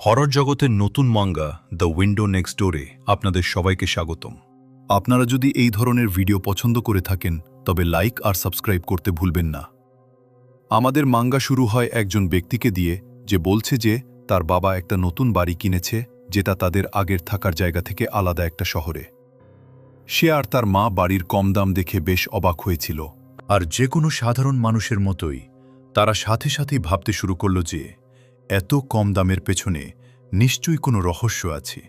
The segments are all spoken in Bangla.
হরর জগতের নতুন মাঙ্গা দ্য উইন্ডো নেক্সট ডোরে আপনাদের সবাইকে স্বাগতম। আপনারা যদি এই ধরনের ভিডিও পছন্দ করে থাকেন তবে লাইক আর সাবস্ক্রাইব করতে ভুলবেন না। আমাদের মাঙ্গা শুরু হয় একজন ব্যক্তিকে দিয়ে যে বলছে যে তার বাবা একটা নতুন বাড়ি কিনেছে যেটা তাদের আগের থাকার জায়গা থেকে আলাদা একটা শহরে। সে আর তার মা বাড়ির কম দাম দেখে বেশ অবাক হয়েছিল, আর যে কোনো সাধারণ মানুষের মতোই তারা সাথে সাথেই ভাবতে শুরু করল যে এত কম দামের পেছনে নিশ্চয়ই কোনো রহস্য আছে,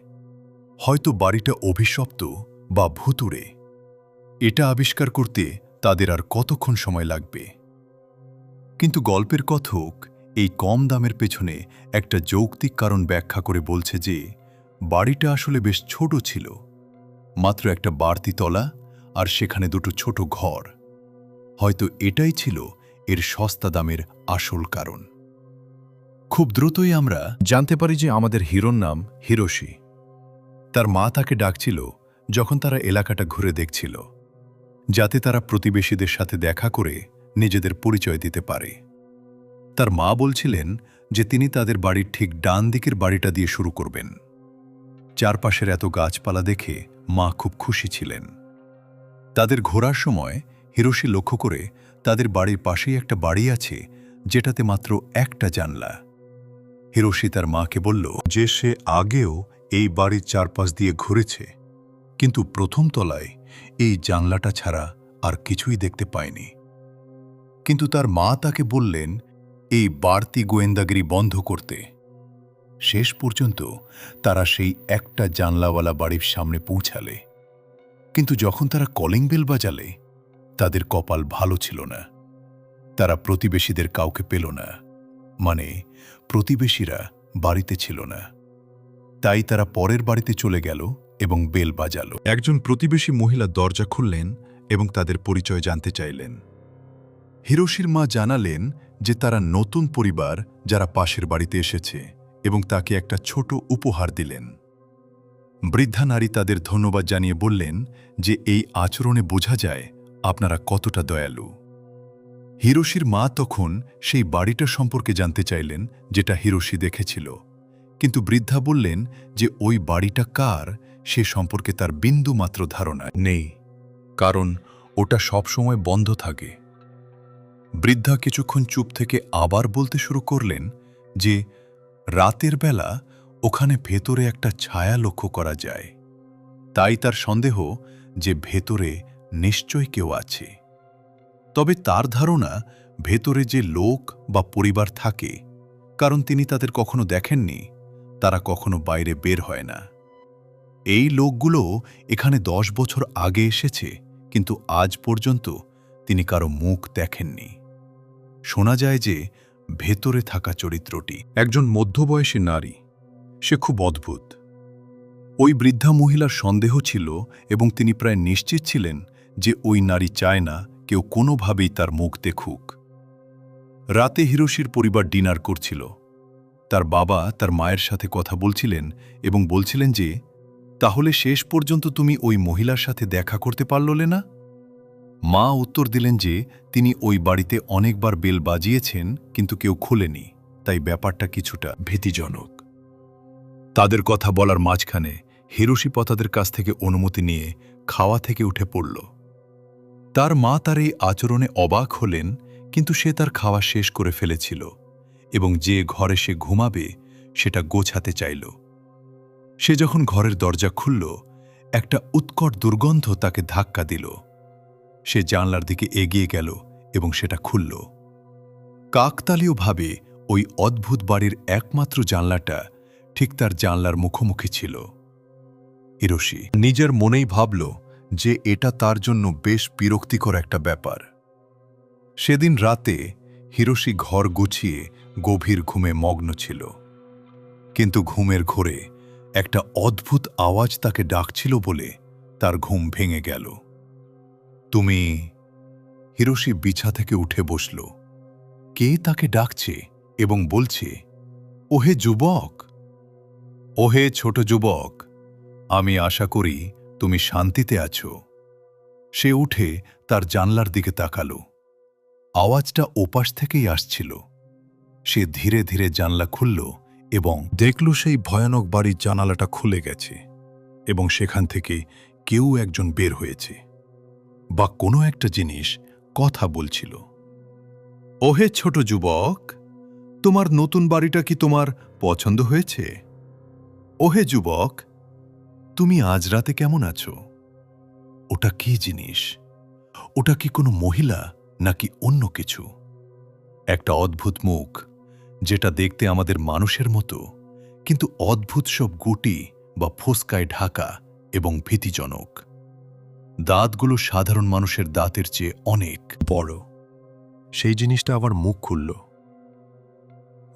হয়তো বাড়িটা অভিশপ্ত বা ভুতুড়ে। এটা আবিষ্কার করতে তাদের আর কতক্ষণ সময় লাগবে। কিন্তু গল্পের কথক এই কম দামের পেছনে একটা যৌক্তিক কারণ ব্যাখ্যা করে বলছে যে বাড়িটা আসলে বেশ ছোট ছিল, মাত্র একটা বাড়তি তলা আর সেখানে দুটো ছোট ঘর। হয়তো এটাই ছিল এর সস্তা দামের আসল কারণ। খুব দ্রুতই আমরা জানতে পারি যে আমাদের হিরোর নাম হিরোশি। তার মা তাকে ডাকছিল যখন তারা এলাকাটা ঘুরে দেখছিল, যাতে তারা প্রতিবেশীদের সাথে দেখা করে নিজেদের পরিচয় দিতে পারে। তার মা বলছিলেন যে তিনি তাদের বাড়ির ঠিক ডান দিকের বাড়িটা দিয়ে শুরু করবেন। চারপাশের এত গাছপালা দেখে মা খুব খুশি ছিলেন। তাদের ঘোরার সময় হিরোশি লক্ষ্য করে তাদের বাড়ির পাশেই একটা বাড়ি আছে যেটাতে মাত্র একটা জানলা। হিরোশি তার মাকে বলল যে সে আগেও এই বাড়ির চারপাশ দিয়ে ঘুরেছে, কিন্তু প্রথম তলায় এই জানলাটা ছাড়া আর কিছুই দেখতে পায়নি। কিন্তু তার মা তাকে বললেন এই বাড়তি গোয়েন্দাগিরি বন্ধ করতে। শেষ পর্যন্ত তারা সেই একটা জানলাওয়ালা বাড়ির সামনে পৌঁছালে। কিন্তু যখন তারা কলিং বেল বাজালে তাদের কপাল ভালো ছিল না। তারা প্রতিবেশীদের কাউকে পেল না, মানে প্রতিবেশীরা বাড়িতে ছিল না। তাই তারা পরের বাড়িতে চলে গেল এবং বেল বাজালো। একজন প্রতিবেশী মহিলা দরজা খুললেন এবং তাদের পরিচয় জানতে চাইলেন। হিরোশির মা জানালেন যে তারা নতুন পরিবার যারা পাশের বাড়িতে এসেছে এবং তাকে একটা ছোট উপহার দিলেন। বৃদ্ধা নারী তাদের ধন্যবাদ জানিয়ে বললেন যে এই আচরণে বোঝা যায় আপনারা কতটা দয়ালু। হিরোশির মা তখন সেই বাড়িটা সম্পর্কে জানতে চাইলেন যেটা হিরোশি দেখেছিল, কিন্তু বৃদ্ধা বললেন যে ওই বাড়িটা কার সে সম্পর্কে তার বিন্দুমাত্র ধারণা নেই, কারণ ওটা সবসময় বন্ধ থাকে। বৃদ্ধা কিছুক্ষণ চুপ থেকে আবার বলতে শুরু করলেন যে রাতের বেলা ওখানে ভেতরে একটা ছায়া লক্ষ্য করা যায়। তাই তার সন্দেহ যে ভেতরে নিশ্চয় কেউ আছে। তবে তার ধারণা ভেতরে যে লোক বা পরিবার থাকে, কারণ তিনি তাদের কখনো দেখেননি, তারা কখনো বাইরে বের হয় না। এই লোকগুলো এখানে 10 বছর আগে এসেছে, কিন্তু আজ পর্যন্ত তিনি কারো মুখ দেখেননি। শোনা যায় যে ভেতরে থাকা চরিত্রটি একজন মধ্যবয়সী নারী। সে খুব অদ্ভুত। ওই বৃদ্ধা মহিলার সন্দেহ ছিল এবং তিনি প্রায় নিশ্চিত ছিলেন যে ওই নারী চায় না কেউ কোনোভাবেই তার মুখ দেখুক। রাতে হিরোশির পরিবার ডিনার করছিল। তার বাবা তার মায়ের সাথে কথা বলছিলেন এবং বলছিলেন যে তাহলে শেষ পর্যন্ত তুমি ওই মহিলার সাথে দেখা করতে পারলে না? মা উত্তর দিলেন যে তিনি ওই বাড়িতে অনেকবার বেল বাজিয়েছেন কিন্তু কেউ খোলেনি, তাই ব্যাপারটা কিছুটা ভীতিজনক। তাদের কথা বলার মাঝখানে হিরোশি তাদের কাছ থেকে অনুমতি নিয়ে খাওয়া থেকে উঠে পড়ল। তার মা তার এই আচরণে অবাক হলেন, কিন্তু সে তার খাওয়া শেষ করে ফেলেছিল এবং যে ঘরে সে ঘুমাবে সেটা গোছাতে চাইল। সে যখন ঘরের দরজা খুলল, একটা উৎকট দুর্গন্ধ তাকে ধাক্কা দিল। সে জানলার দিকে এগিয়ে গেল এবং সেটা খুলল। কাকতালীয়ভাবে ওই অদ্ভুত বাড়ির একমাত্র জানলাটা ঠিক তার জানলার মুখোমুখি ছিল। হিরোশি নিজের মনেই ভাবল যে এটা তার জন্য বেশ বিরক্তিকর একটা ব্যাপার। সেদিন রাতে হিরোশি ঘর গুছিয়ে গভীর ঘুমে মগ্ন ছিল, কিন্তু ঘুমের ঘোরে একটা অদ্ভুত আওয়াজ তাকে ডাকছিল বলে তার ঘুম ভেঙে গেল। তুমি? হিরোশি বিছা থেকে উঠে বসল। কে তাকে ডাকছে এবং বলছে, ওহে যুবক, ওহে ছোট যুবক, আমি আশা করি তুমি শান্তিতে আছো। সে উঠে তার জানলার দিকে তাকালো। আওয়াজটা ওপাশ থেকেই আসছিল। সে ধীরে ধীরে জানলা খুলল এবং দেখল সেই ভয়ানক বাড়ির জানালাটা খুলে গেছে এবং সেখান থেকে কেউ একজন বের হয়েছে বা কোনো একটা জিনিস কথা বলছিল। ওহে ছোট যুবক, তোমার নতুন বাড়িটা কি তোমার পছন্দ হয়েছে? ওহে যুবক, তুমি আজ রাতে কেমন আছো? ওটা কি জিনিস? ওটা কি কোনো মহিলা নাকি অন্য কিছু? একটা অদ্ভুত মুখ, যেটা দেখতে আমাদের মানুষের মতো, কিন্তু অদ্ভুত সব গুটি বা ফোসকায় ঢাকা এবং ভীতিজনক। দাঁতগুলো সাধারণ মানুষের দাঁতের চেয়ে অনেক বড়। সেই জিনিসটা আবার মুখ খুলল।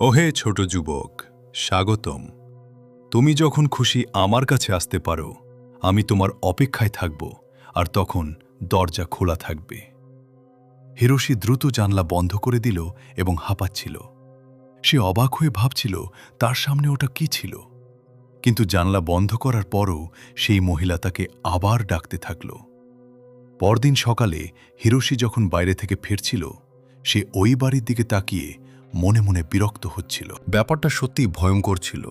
ওহে ছোট যুবক, স্বাগতম। তুমি যখন খুশি আমার কাছে আসতে পারো, আমি তোমার অপেক্ষায় থাকব, আর তখন দরজা খোলা থাকবে। হিরোশি দ্রুত জানলা বন্ধ করে দিল এবং হাঁপাচ্ছিল। সে অবাক হয়ে ভাবছিল তার সামনে ওটা কি ছিল। কিন্তু জানলা বন্ধ করার পরও সেই মহিলা তাকে আবার ডাকতে থাকল। পরদিন সকালে হিরোশি যখন বাইরে থেকে ফিরছিল, সে ওই বাড়ির দিকে তাকিয়ে মনে মনে বিরক্ত হচ্ছিল। ব্যাপারটা সত্যিই ভয়ঙ্কর ছিল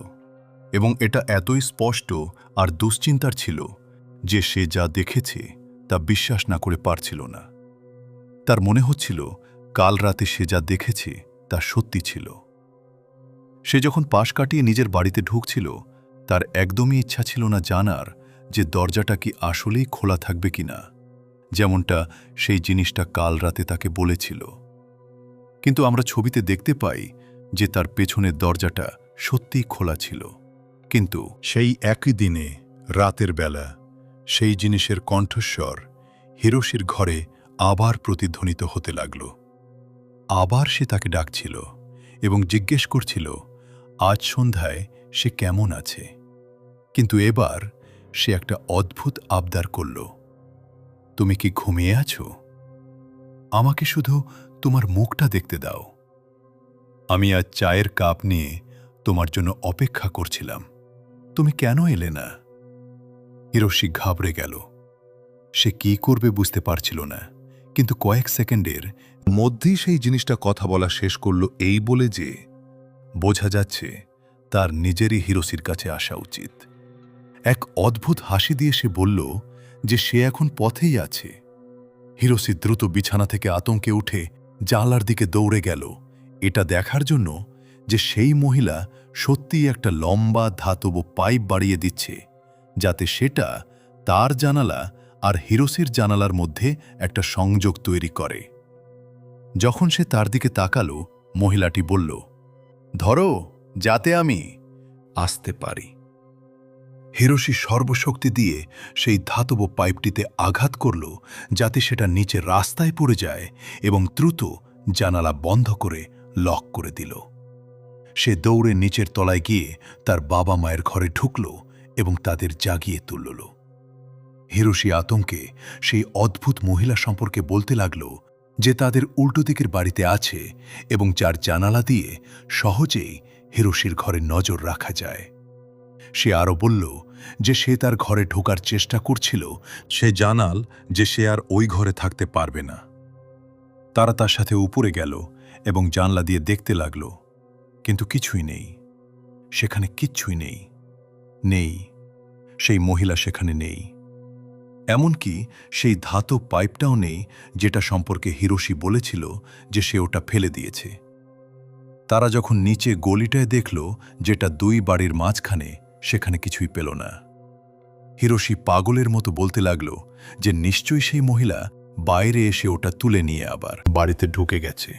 এবং এটা এতই স্পষ্ট আর দুশ্চিন্তার ছিল যে সে যা দেখেছে তা বিশ্বাস না করে পারছিল না। তার মনে হচ্ছিল কাল রাতে সে যা দেখেছে তা সত্যি ছিল। সে যখন পাশ কাটিয়ে নিজের বাড়িতে ঢুকছিল, তার একদমই ইচ্ছা ছিল না জানার যে দরজাটা কি আসলেই খোলা থাকবে কিনা, যেমনটা সেই জিনিসটা কাল রাতে তাকে বলেছিল। কিন্তু আমরা ছবিতে দেখতে পাই যে তার পেছনের দরজাটা সত্যিই খোলা ছিল। কিন্তু সেই একই দিনে রাতের বেলা সেই জিনিসের কণ্ঠস্বর হিরোশির ঘরে আবার প্রতিধ্বনিত হতে লাগল। আবার সে তাকে ডাকছিল এবং জিজ্ঞেস করছিল আজ সন্ধ্যায় সে কেমন আছে। কিন্তু এবার সে একটা অদ্ভুত আবদার করল, তুমি কি ঘুমিয়ে আছো? আমাকে শুধু তোমার মুখটা দেখতে দাও। আমি আজ চায়ের কাপ নিয়ে তোমার জন্য অপেক্ষা করছিলাম। তুমি কেন এলে না? হিরোশি ঘাবড়ে গেল। সে কি করবে বুঝতে পারছিল না, কিন্তু কয়েক সেকেন্ডের মধ্যেই সেই জিনিসটা কথা বলা শেষ করল এই বলে যে বোঝা যাচ্ছে তার নিজেরই হিরোশির কাছে আসা উচিত। এক অদ্ভুত হাসি দিয়ে সে বলল যে সে এখন পথেই আছে। হিরোশি দ্রুত বিছানা থেকে আতঙ্কে উঠে জানলার দিকে দৌড়ে গেল, এটা দেখার জন্য যে সেই মহিলা সত্যিই একটা লম্বা ধাতব পাইপ বাড়িয়ে দিচ্ছে, যাতে সেটা তার জানালা আর হিরোশির জানালার মধ্যে একটা সংযোগ তৈরি করে। যখন সে তার দিকে তাকালো, মহিলাটি বলল, ধরো, যাতে আমি আসতে পারি। হিরোশি সর্বশক্তি দিয়ে সেই ধাতব পাইপটিতে আঘাত করল, যাতে সেটা নিচে রাস্তায় পড়ে যায়, এবং দ্রুত জানালা বন্ধ করে লক করে দিল। সে দৌড়ে নিচের তলায় গিয়ে তার বাবা মায়ের ঘরে ঢুকল এবং তাদের জাগিয়ে তুলল। হিরোশি আতঙ্কে সেই অদ্ভুত মহিলা সম্পর্কে বলতে লাগল যে তাদের উল্টো দিকের বাড়িতে আছে এবং যার জানালা দিয়ে সহজেই হিরোশির ঘরে নজর রাখা যায়। সে আরও বলল যে সে তার ঘরে ঢোকার চেষ্টা করছিল, সে জানাল যে সে আর ওই ঘরে থাকতে পারবে না। তারা তার সাথে উপরে গেল এবং জানলা দিয়ে দেখতে লাগল, কিন্তু কিছুই নেই। সেখানে কিচ্ছুই নেই। নেই, সেই মহিলা সেখানে নেই। এমনকি সেই ধাতব পাইপটাও নেই, যেটা সম্পর্কে হিরোশি বলেছিল যে সে ওটা ফেলে দিয়েছে। তারা যখন নিচে গলিটায় দেখল, যেটা দুই বাড়ির মাঝখানে, সেখানে কিছুই পেল না। হিরোশি পাগলের মতো বলতে লাগল যে নিশ্চয়ই সেই মহিলা বাইরে এসে ওটা তুলে নিয়ে আবার বাড়িতে ঢুকে গেছে।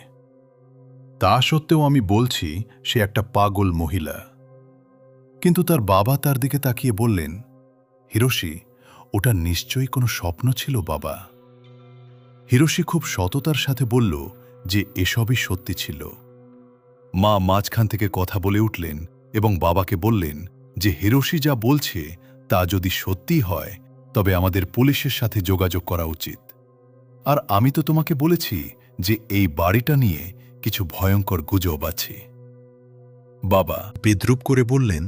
তা সত্ত্বেও আমি বলছি সে একটা পাগল মহিলা। কিন্তু তার বাবা তার দিকে তাকিয়ে বললেন, হিরোশি, ওটা নিশ্চয়ই কোনো স্বপ্ন ছিল বাবা। হিরোশি খুব সততার সাথে বলল যে এসবই সত্যি ছিল। মা মাঝখান থেকে কথা বলে উঠলেন এবং বাবাকে বললেন যে হিরোশি যা বলছে তা যদি সত্যি হয়, তবে আমাদের পুলিশের সাথে যোগাযোগ করা উচিত। আর আমি তো তোমাকে বলেছি যে এই বাড়িটা নিয়ে কিছু ভয়ঙ্কর গুজব আছে। বাবা বিদ্রূপ করে বললেন,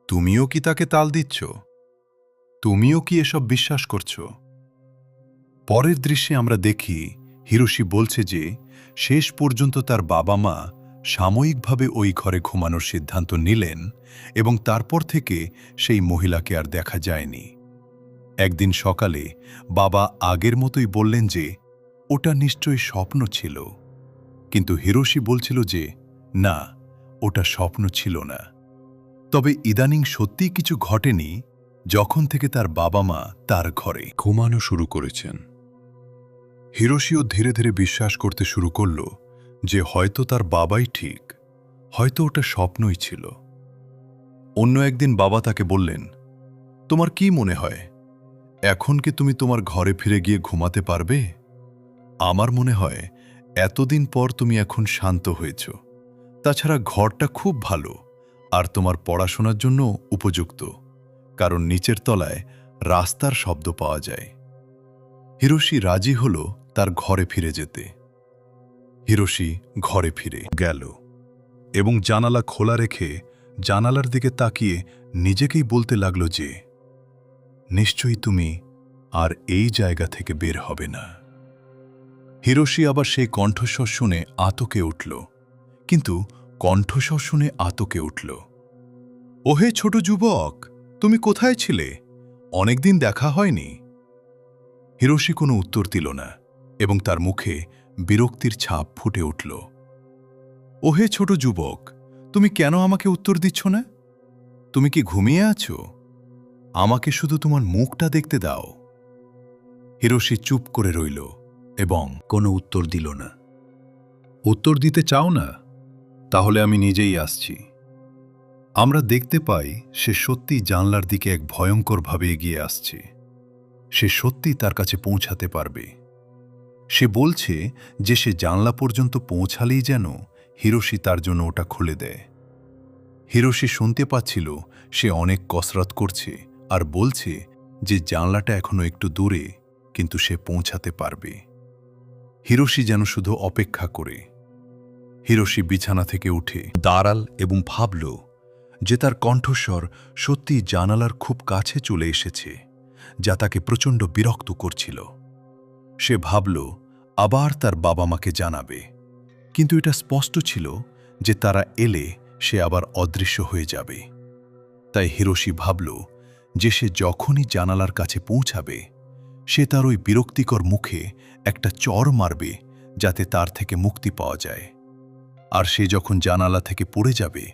তুমিও কি তাকে তাল দিচ্ছ? তুমিও কি এসব বিশ্বাস করছ? পরের দৃশ্যে আমরা দেখি হিরোশি বলছে যে শেষ পর্যন্ত তার বাবা মা সাময়িকভাবে ওই ঘরে ঘুমানোর সিদ্ধান্ত নিলেন এবং তারপর থেকে সেই মহিলাকে আর দেখা যায়নি। একদিন সকালে বাবা আগের মতোই বললেন যে ওটা নিশ্চয়ই স্বপ্ন ছিল, কিন্তু হিরোশি বলছিল যে না, ওটা স্বপ্ন ছিল না। তবে ইদানিং সত্যিই কিছু ঘটেনি যখন থেকে তার বাবা মা তার ঘরে ঘুমানো শুরু করেছেন। হিরোশিও ধীরে ধীরে বিশ্বাস করতে শুরু করল যে হয়তো তার বাবাই ঠিক, হয়তো ওটা স্বপ্নই ছিল। অন্য একদিন বাবা তাকে বললেন, তোমার কি মনে হয়, এখন কি তুমি তোমার ঘরে ফিরে গিয়ে ঘুমাতে পারবে? আমার মনে হয় এতদিন পর তুমি এখন শান্ত হয়েছ। তাছাড়া ঘরটা খুব ভালো আর তোমার পড়াশোনার জন্য উপযুক্ত, কারণ নিচের তলায় রাস্তার শব্দ পাওয়া যায়। হিরোশি রাজি হল তার ঘরে ফিরে যেতে। হিরোশি ঘরে ফিরে গেল এবং জানালা খোলা রেখে জানালার দিকে তাকিয়ে নিজেকেই বলতে লাগল যে নিশ্চয়ই তুমি আর এই জায়গা থেকে বের হবে না। হিরোশি আবার সেই কণ্ঠস্বর শুনে আতকে উঠল, কিন্তু কণ্ঠস্বর শুনে আতকে উঠল। ওহে ছোট যুবক, তুমি কোথায় ছিলে? অনেকদিন দেখা হয়নি। হিরোশি কোনো উত্তর দিল না এবং তার মুখে বিরক্তির ছাপ ফুটে উঠল। ওহে ছোট যুবক, তুমি কেন আমাকে উত্তর দিচ্ছ না? তুমি কি ঘুমিয়ে আছো? আমাকে শুধু তোমার মুখটা দেখতে দাও। হিরোশি চুপ করে রইল এবং কোনো উত্তর দিল না। উত্তর দিতে চাও না? তাহলে আমি নিজেই আসছি। আমরা দেখতে পাই সে সত্যি জানলার দিকে এক ভয়ঙ্করভাবে এগিয়ে আসছে। সে সত্যি তার কাছে পৌঁছাতে পারবে। সে বলছে যে সে জানলা পর্যন্ত পৌঁছালেই যেন হিরোশি তার জন্য ওটা খুলে দেয়। হিরোশি শুনতে পাচ্ছিল সে অনেক কসরত করছে আর বলছে যে জানলাটা এখনো একটু দূরে, কিন্তু সে পৌঁছাতে পারবে। হিরোশি যেন শুধু অপেক্ষা করে। হিরোশি বিছানা থেকে উঠে দাঁড়াল এবং ভাবল যে তার কণ্ঠস্বর সত্যি জানালার খুব কাছে চলে এসেছে, যা তাকে প্রচণ্ড বিরক্ত করছিল। সে ভাবল আবার তার বাবা মাকে জানাবে, কিন্তু এটা স্পষ্ট ছিল যে তারা এলে সে আবার অদৃশ্য হয়ে যাবে। তাই হিরোশি ভাবল যে সে যখনই জানালার কাছে পৌঁছাবে সে তার ওই বিরক্তিকর মুখে একটা চড় মারবে, যাতে তার থেকে মুক্তি পাওয়া যায়। আর সে যখন জানালা থেকে পড়ে যাবে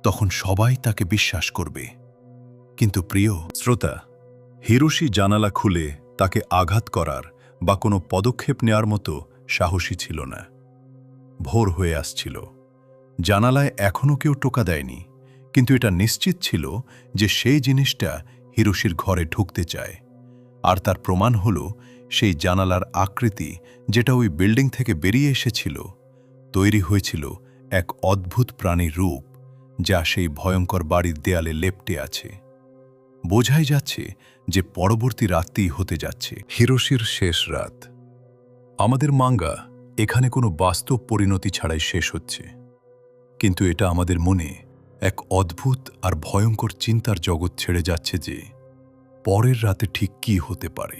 তখন সবাই তাকে বিশ্বাস করবে। কিন্তু প্রিয় শ্রোতা, হিরোশি জানালা খুলে তাকে আঘাত করার বা কোনো পদক্ষেপ নেওয়ার মতো সাহসী ছিল না। ভোর হয়ে আসছিল, জানালায় এখনও কেউ টোকা দেয়নি, কিন্তু এটা নিশ্চিত ছিল যে সেই জিনিসটা হিরোশির ঘরে ঢুকতে চায়। আর তার প্রমাণ হল সেই জানালার আকৃতি, যেটা ওই বিল্ডিং থেকে বেরিয়ে এসেছিল, তৈরি হয়েছিল এক অদ্ভুত প্রাণীর রূপ, যা সেই ভয়ঙ্কর বাড়ির দেয়ালে লেপ্টে আছে। বোঝাই যাচ্ছে যে পরবর্তী রাতই হতে যাচ্ছে হিরোশির শেষ রাত। আমাদের মাঙ্গা এখানে কোনো বাস্তব পরিণতি ছাড়াই শেষ হচ্ছে, কিন্তু এটা আমাদের মনে এক অদ্ভুত আর ভয়ঙ্কর চিন্তার জগৎ ছেড়ে যাচ্ছে যে পরের রাতে ঠিক কী হতে পারে।